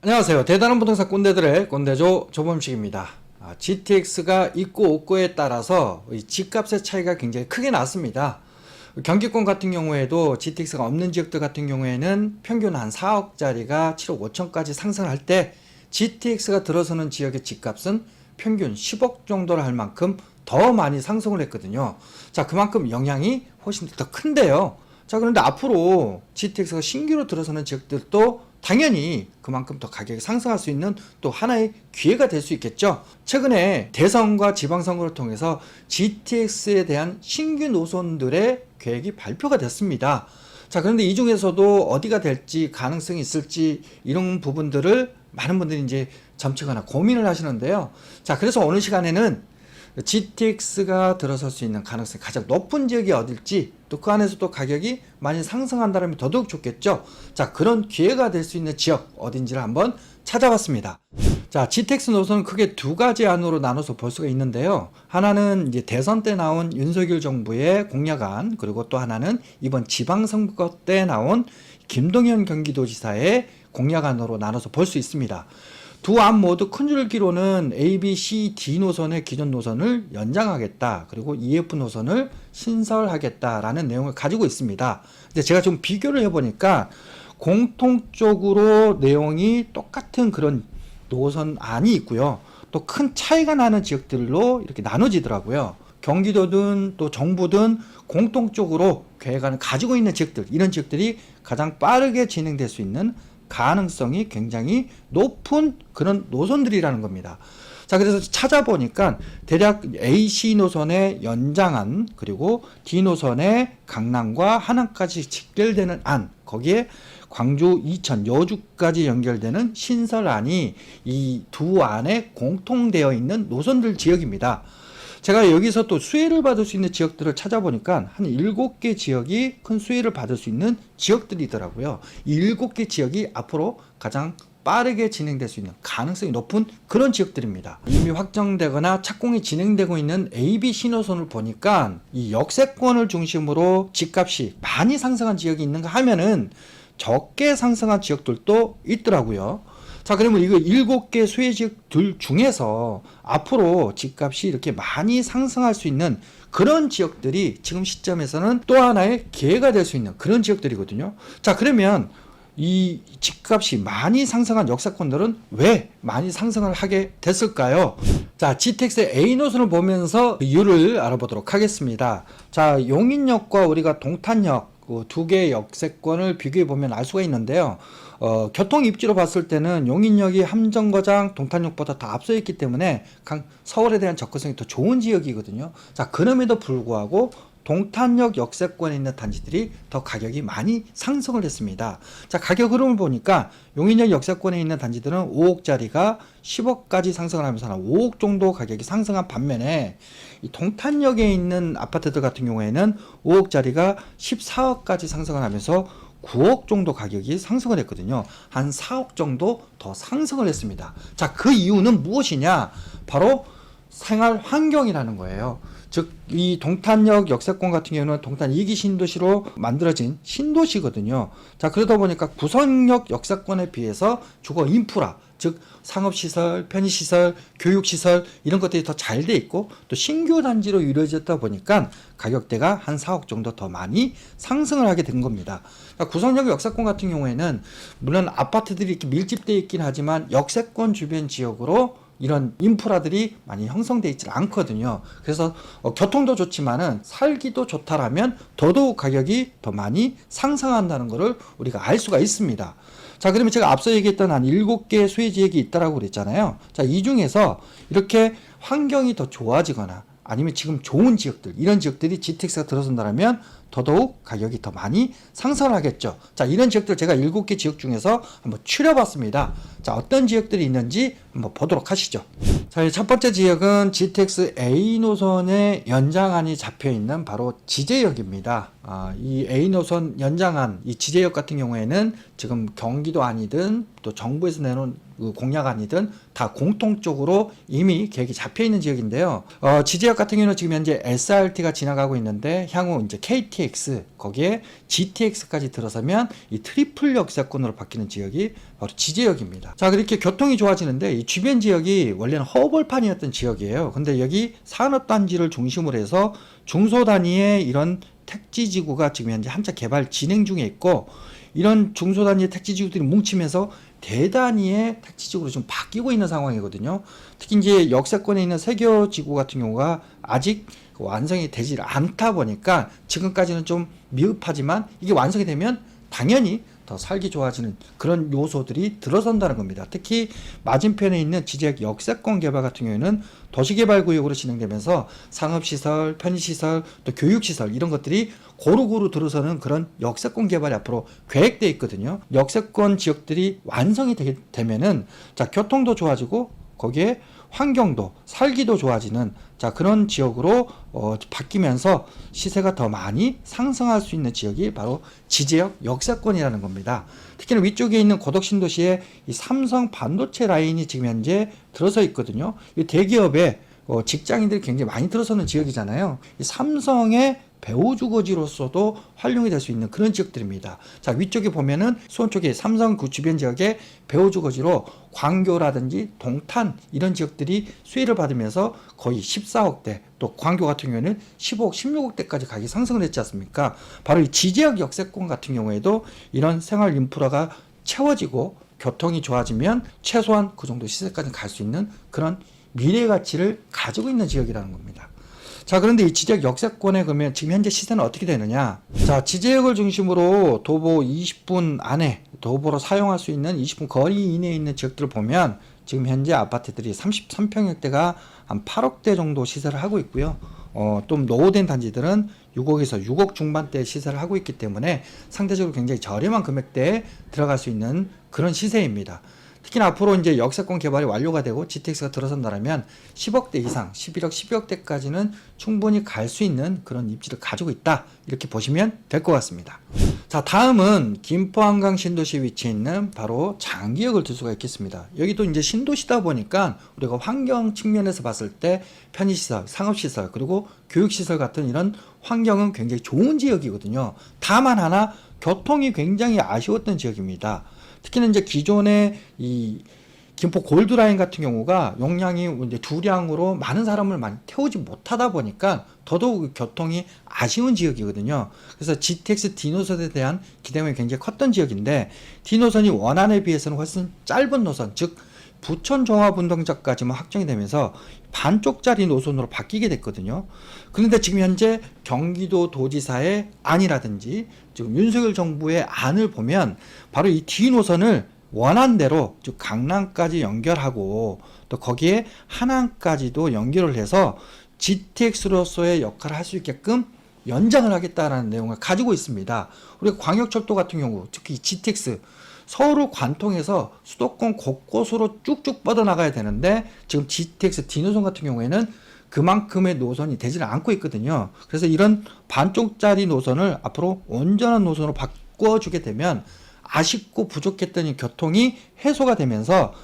안녕하세요. 대단한 부동산 꼰대들의 꼰대조 조범식입니다. GTX가 있고 없고에 따라서 이 집값의 차이가 굉장히 크게 났습니다. 경기권 같은 경우에도 GTX가 없는 지역들 같은 경우에는 평균 한 4억짜리가 7억 5천까지 상승할 때 GTX가 들어서는 지역의 집값은 평균 10억 정도를 할 만큼 더 많이 상승을 했거든요. 자, 그만큼 영향이 훨씬 더 큰데요. 자, 그런데 앞으로 GTX가 신규로 들어서는 지역들도 당연히 그만큼 더 가격이 상승할 수 있는 또 하나의 기회가 될 수 있겠죠. 최근에 대선과 지방선거를 통해서 GTX에 대한 신규 노선들의 계획이 발표가 됐습니다. 자, 그런데 이 중에서도 어디가 될지 가능성이 있을지 이런 부분들을 많은 분들이 이제 점치거나 고민을 하시는데요. 자, 그래서 오늘 시간에는 GTX가 들어설 수 있는 가능성이 가장 높은 지역이 어딜지, 또 그 안에서도 가격이 많이 상승한다면 더더욱 좋겠죠. 자, 그런 기회가 될 수 있는 지역 어딘지를 한번 찾아봤습니다. 자, GTX 노선은 크게 두 가지 안으로 나눠서 볼 수가 있는데요. 하나는 이제 대선 때 나온 윤석열 정부의 공약안, 그리고 또 하나는 이번 지방선거 때 나온 김동연 경기도지사의 공약안으로 나눠서 볼 수 있습니다. 두 안 모두 큰 줄기로는 A, B, C, D 노선의 기존 노선을 연장하겠다. 그리고 EF 노선을 신설하겠다라는 내용을 가지고 있습니다. 근데 제가 좀 비교를 해보니까 공통적으로 내용이 똑같은 그런 노선안이 있고요. 또 큰 차이가 나는 지역들로 이렇게 나눠지더라고요. 경기도든 또 정부든 공통적으로 계획안을 가지고 있는 지역들, 이런 지역들이 가장 빠르게 진행될 수 있는 가능성이 굉장히 높은 그런 노선들이라는 겁니다. 자, 그래서 찾아보니까 대략 AC 노선의 연장안, 그리고 D 노선의 강남과 하남까지 직결되는 안, 거기에 광주, 이천, 여주까지 연결되는 신설안이 이 두 안에 공통되어 있는 노선들 지역입니다. 제가 여기서 또 수혜를 받을 수 있는 지역들을 찾아보니까 한 7개 지역이 큰 수혜를 받을 수 있는 지역들이더라고요. 이 7개 지역이 앞으로 가장 빠르게 진행될 수 있는 가능성이 높은 그런 지역들입니다. 이미 확정되거나 착공이 진행되고 있는 A, B, C 노선을 보니까 이 역세권을 중심으로 집값이 많이 상승한 지역이 있는가 하면은 적게 상승한 지역들도 있더라고요. 자, 그러면 이거 7개 수혜 지역들 중에서 앞으로 집값이 이렇게 많이 상승할 수 있는 그런 지역들이 지금 시점에서는 또 하나의 기회가 될 수 있는 그런 지역들이거든요. 자, 그러면 이 집값이 많이 상승한 역세권들은 왜 많이 상승을 하게 됐을까요? 자, GTX의 A 노선을 보면서 그 이유를 알아보도록 하겠습니다. 자, 용인역과 우리가 동탄역 두 개의 역세권을 비교해 보면 알 수가 있는데요. 교통 입지로 봤을 때는 용인역이 함정거장, 동탄역보다 더 앞서 있기 때문에 서울에 대한 접근성이 더 좋은 지역이거든요. 자, 그럼에도 불구하고 동탄역 역세권에 있는 단지들이 더 가격이 많이 상승을 했습니다. 자, 가격 흐름을 보니까 용인역 역세권에 있는 단지들은 5억짜리가 10억까지 상승을 하면서 한 5억 정도 가격이 상승한 반면에 이 동탄역에 있는 아파트들 같은 경우에는 5억짜리가 14억까지 상승을 하면서 9억 정도 가격이 상승을 했거든요. 한 4억 정도 더 상승을 했습니다. 자, 그 이유는 무엇이냐? 바로 생활 환경이라는 거예요. 즉, 이 동탄역 역세권 같은 경우는 동탄 2기 신도시로 만들어진 신도시거든요. 자, 그러다 보니까 구성역 역세권에 비해서 주거 인프라, 즉 상업시설, 편의시설, 교육시설 이런 것들이 더 잘 돼 있고 또 신규 단지로 이루어졌다 보니까 가격대가 한 4억 정도 더 많이 상승을 하게 된 겁니다. 그러니까 구성역 역세권 같은 경우에는 물론 아파트들이 이렇게 밀집되어 있긴 하지만 역세권 주변 지역으로 이런 인프라들이 많이 형성되어 있지 않거든요. 그래서 교통도 좋지만은 살기도 좋다라면 더더욱 가격이 더 많이 상승한다는 것을 우리가 알 수가 있습니다. 자, 그러면 제가 앞서 얘기했던 한 7개 수혜 지역이 있다라고 그랬잖아요. 자, 이 중에서 이렇게 환경이 더 좋아지거나 아니면 지금 좋은 지역들, 이런 지역들이 GTX가 들어선다면 더더욱 가격이 더 많이 상승을 하겠죠. 자, 이런 지역들 제가 7개 지역 중에서 한번 추려봤습니다. 자, 어떤 지역들이 있는지 한번 보도록 하시죠. 자, 첫 번째 지역은 GTX A 노선의 연장안이 잡혀있는 바로 지제역입니다. 이 A 노선 연장안, 이 지제역 같은 경우에는 지금 경기도 아니든 또 정부에서 내놓은 공약안이든 다 공통적으로 이미 계획이 잡혀 있는 지역인데요. 지제역 같은 경우는 지금 현재 SRT가 지나가고 있는데 향후 이제 KT KTX, 거기에 GTX까지 들어서면 이 트리플 역세권으로 바뀌는 지역이 바로 지제역입니다. 자, 그렇게 교통이 좋아지는데 이 주변 지역이 원래는 허벌판이었던 지역이에요. 근데 여기 산업단지를 중심으로 해서 중소단위의 이런 택지지구가 지금 현재 한차 개발 진행 중에 있고, 이런 중소단위의 택지지구들이 뭉치면서 대단위의 택지지구로 좀 바뀌고 있는 상황이거든요. 특히 이제 역세권에 있는 세교지구 같은 경우가 아직 완성이 되지 않다 보니까 지금까지는 좀 미흡하지만, 이게 완성이 되면 당연히 더 살기 좋아지는 그런 요소들이 들어선다는 겁니다. 특히 맞은편에 있는 지제역 역세권 개발 같은 경우에는 도시개발구역으로 진행되면서 상업시설, 편의시설, 또 교육시설 이런 것들이 고루고루 들어서는 그런 역세권 개발이 앞으로 계획되어 있거든요. 역세권 지역들이 완성이 되면은 자, 교통도 좋아지고 거기에 환경도 살기도 좋아지는 자, 그런 지역으로 바뀌면서 시세가 더 많이 상승할 수 있는 지역이 바로 지제역 역세권이라는 겁니다. 특히나 위쪽에 있는 고덕신도시에 이 삼성 반도체 라인이 지금 현재 들어서 있거든요. 이 대기업의 직장인들이 굉장히 많이 들어서는 지역이잖아요. 이 삼성의 배후주거지로서도 활용이 될 수 있는 그런 지역들입니다. 자, 위쪽에 보면은 수원 쪽에 삼성 그 주변 지역의 배후주거지로 광교라든지 동탄 이런 지역들이 수혜를 받으면서 거의 14억대, 또 광교 같은 경우에는 15억, 16억대까지 가격이 상승을 했지 않습니까? 바로 이 지제역 역세권 같은 경우에도 이런 생활 인프라가 채워지고 교통이 좋아지면 최소한 그 정도 시세까지 갈 수 있는 그런 미래 가치를 가지고 있는 지역이라는 겁니다. 자, 그런데 이 지제역 역세권에 그러면 지금 현재 시세는 어떻게 되느냐? 자, 지제역을 중심으로 도보 20분 안에 도보로 사용할 수 있는 20분 거리 이내에 있는 지역들을 보면 지금 현재 아파트들이 33평형대가 한 8억대 정도 시세를 하고 있고요. 좀 노후된 단지들은 6억에서 6억 중반대 시세를 하고 있기 때문에 상대적으로 굉장히 저렴한 금액대에 들어갈 수 있는 그런 시세입니다. 특히나 앞으로 이제 역세권 개발이 완료가 되고 GTX가 들어선다면 10억대 이상, 11억, 12억대까지는 충분히 갈 수 있는 그런 입지를 가지고 있다. 이렇게 보시면 될 것 같습니다. 자, 다음은 김포 한강 신도시에 위치해 있는 바로 장기역을 들 수가 있겠습니다. 여기도 이제 신도시다 보니까 우리가 환경 측면에서 봤을 때 편의시설, 상업시설, 그리고 교육시설 같은 이런 환경은 굉장히 좋은 지역이거든요. 다만 하나 교통이 굉장히 아쉬웠던 지역입니다. 특히는 이제 기존의 이 김포 골드라인 같은 경우가 용량이 이제 두량으로 많은 사람을 많이 태우지 못하다 보니까 더더욱 교통이 아쉬운 지역이거든요. 그래서 GTX D노선에 대한 기대감이 굉장히 컸던 지역인데, D노선이 원안에 비해서는 훨씬 짧은 노선, 즉 부천 종합운동장까지만 확정이 되면서 반쪽짜리 노선으로 바뀌게 됐거든요. 그런데 지금 현재 경기도 도지사의 안이라든지 지금 윤석열 정부의 안을 보면 바로 이 D노선을 원안대로 즉 강남까지 연결하고 또 거기에 한암까지도 연결을 해서 GTX로서의 역할을 할 수 있게끔 연장을 하겠다라는 내용을 가지고 있습니다. 우리가 광역철도 같은 경우 특히 GTX 서울을 관통해서 수도권 곳곳으로 쭉쭉 뻗어나가야 되는데 지금 GTX D노선 같은 경우에는 그만큼의 노선이 되지는 않고 있거든요. 그래서 이런 반쪽짜리 노선을 앞으로 온전한 노선으로 바꿔주게 되면 아쉽고 부족했던 이 교통이 해소가 되면서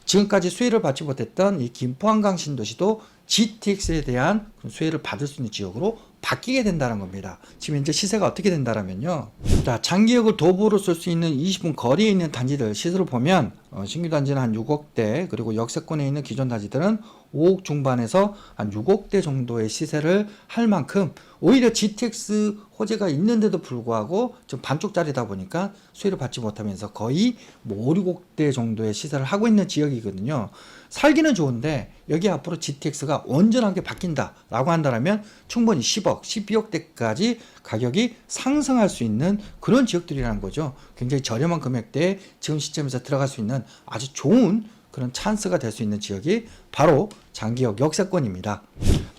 지금까지 수혜를 받지 못했던 이 김포 한강 신도시도 GTX에 대한 수혜를 받을 수 있는 지역으로 바뀌게 된다는 겁니다. 지금 현재 시세가 어떻게 된다라면요. 자, 장기역을 도보로 쓸 수 있는 20분 거리에 있는 단지들 시세를 보면 신규 단지는 한 6억대, 그리고 역세권에 있는 기존 단지들은 5억 중반에서 한 6억대 정도의 시세를 할 만큼 오히려 GTX 호재가 있는데도 불구하고 좀 반쪽짜리다 보니까 수혜를 받지 못하면서 거의 뭐 5, 6억대 정도의 시세를 하고 있는 지역이거든요. 살기는 좋은데 여기 앞으로 GTX가 온전하게 바뀐다라고 한다면 충분히 10억, 12억대까지 가격이 상승할 수 있는 그런 지역들이라는 거죠. 굉장히 저렴한 금액대에 지금 시점에서 들어갈 수 있는 아주 좋은 그런 찬스가 될 수 있는 지역이 바로 장기역 역세권입니다.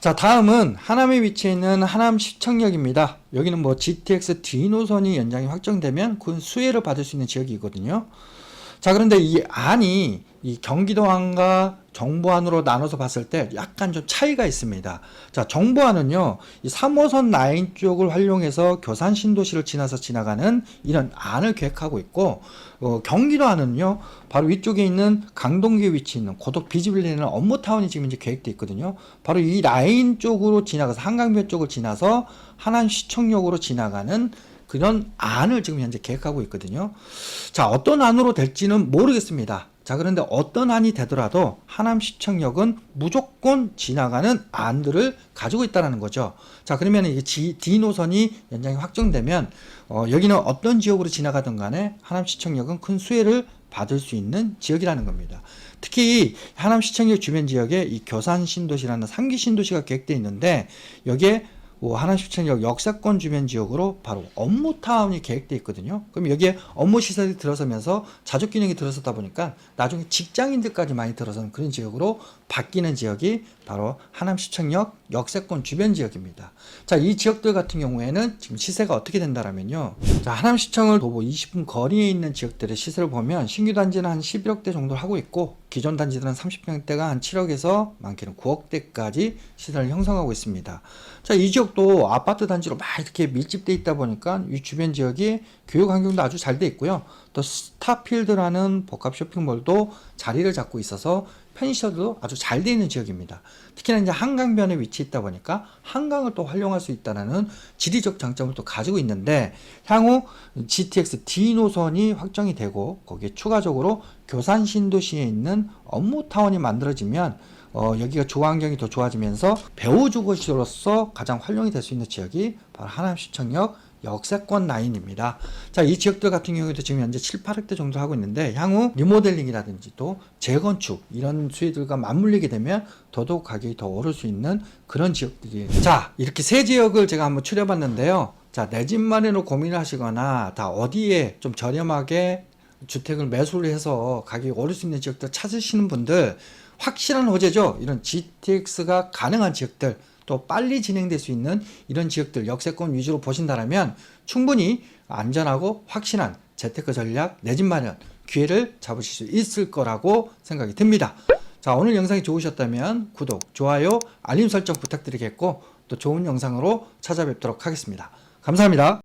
자, 다음은 하남에 위치해 있는 하남 시청역입니다. 여기는 뭐 GTX D노선이 연장이 확정되면 그 수혜를 받을 수 있는 지역이거든요. 자, 그런데 이 안이 이 경기도안과 정보안으로 나눠서 봤을 때 약간 좀 차이가 있습니다. 자, 정보안은요, 이 3호선 라인 쪽을 활용해서 교산 신도시를 지나서 지나가는 이런 안을 계획하고 있고, 경기도안은요, 바로 위쪽에 있는 강동구에 위치해 있는 고덕 비즈빌리는 업무타운이 지금 이제 계획돼 있거든요. 바로 이 라인 쪽으로 지나가서 한강변 쪽을 지나서 하남시청역으로 지나가는 그런 안을 지금 현재 계획하고 있거든요. 자, 어떤 안으로 될지는 모르겠습니다. 자, 그런데 어떤 안이 되더라도 하남시청역은 무조건 지나가는 안들을 가지고 있다는 거죠. 자, 그러면 이게 D 노선이 연장이 확정되면 여기는 어떤 지역으로 지나가든 간에 하남시청역은 큰 수혜를 받을 수 있는 지역이라는 겁니다. 특히 하남시청역 주변 지역에 이 교산신도시라는 3기 신도시가 계획되어 있는데 여기에 하남시청역 역사권 주변 지역으로 바로 업무타운이 계획되어 있거든요. 그럼 여기에 업무시설이 들어서면서 자족기능이 들어서다 보니까 나중에 직장인들까지 많이 들어서는 그런 지역으로 바뀌는 지역이 바로 하남시청역 역세권 주변 지역입니다. 자, 이 지역들 같은 경우에는 지금 시세가 어떻게 된다라면요. 자, 하남시청을 도보 20분 거리에 있는 지역들의 시세를 보면 신규 단지는 한 11억대 정도를 하고 있고 기존 단지들은 30평대가 한 7억에서 많게는 9억대까지 시세를 형성하고 있습니다. 자, 이 지역도 아파트 단지로 막 이렇게 밀집돼 있다 보니까 이 주변 지역이 교육 환경도 아주 잘 돼 있고요. 또 스타필드라는 복합 쇼핑몰도 자리를 잡고 있어서 편의시설도 아주 잘 돼 있는 지역입니다. 특히나 이제 한강변에 위치해 있다 보니까 한강을 또 활용할 수 있다는 지리적 장점을 또 가지고 있는데 향후 GTX D 노선이 확정이 되고 거기에 추가적으로 교산 신도시에 있는 업무타운이 만들어지면 여기가 주거 환경이 더 좋아지면서 배우 주거지로서 가장 활용이 될 수 있는 지역이 바로 하남시청역 역세권 라인입니다. 자, 이 지역들 같은 경우에도 지금 현재 7, 8억대 정도 하고 있는데 향후 리모델링이라든지 또 재건축 이런 수혜들과 맞물리게 되면 더더욱 가격이 더 오를 수 있는 그런 지역들이에요. 자, 이렇게 세 지역을 제가 한번 추려봤는데요. 자, 내 집 마련으로 고민을 하시거나 다 어디에 좀 저렴하게 주택을 매수를 해서 가격이 오를 수 있는 지역들 찾으시는 분들 확실한 호재죠. 이런 GTX가 가능한 지역들 또 빨리 진행될 수 있는 이런 지역들 역세권 위주로 보신다면 충분히 안전하고 확실한 재테크 전략 내 집 마련 기회를 잡으실 수 있을 거라고 생각이 듭니다. 자, 오늘 영상이 좋으셨다면 구독, 좋아요, 알림 설정 부탁드리겠고 또 좋은 영상으로 찾아뵙도록 하겠습니다. 감사합니다.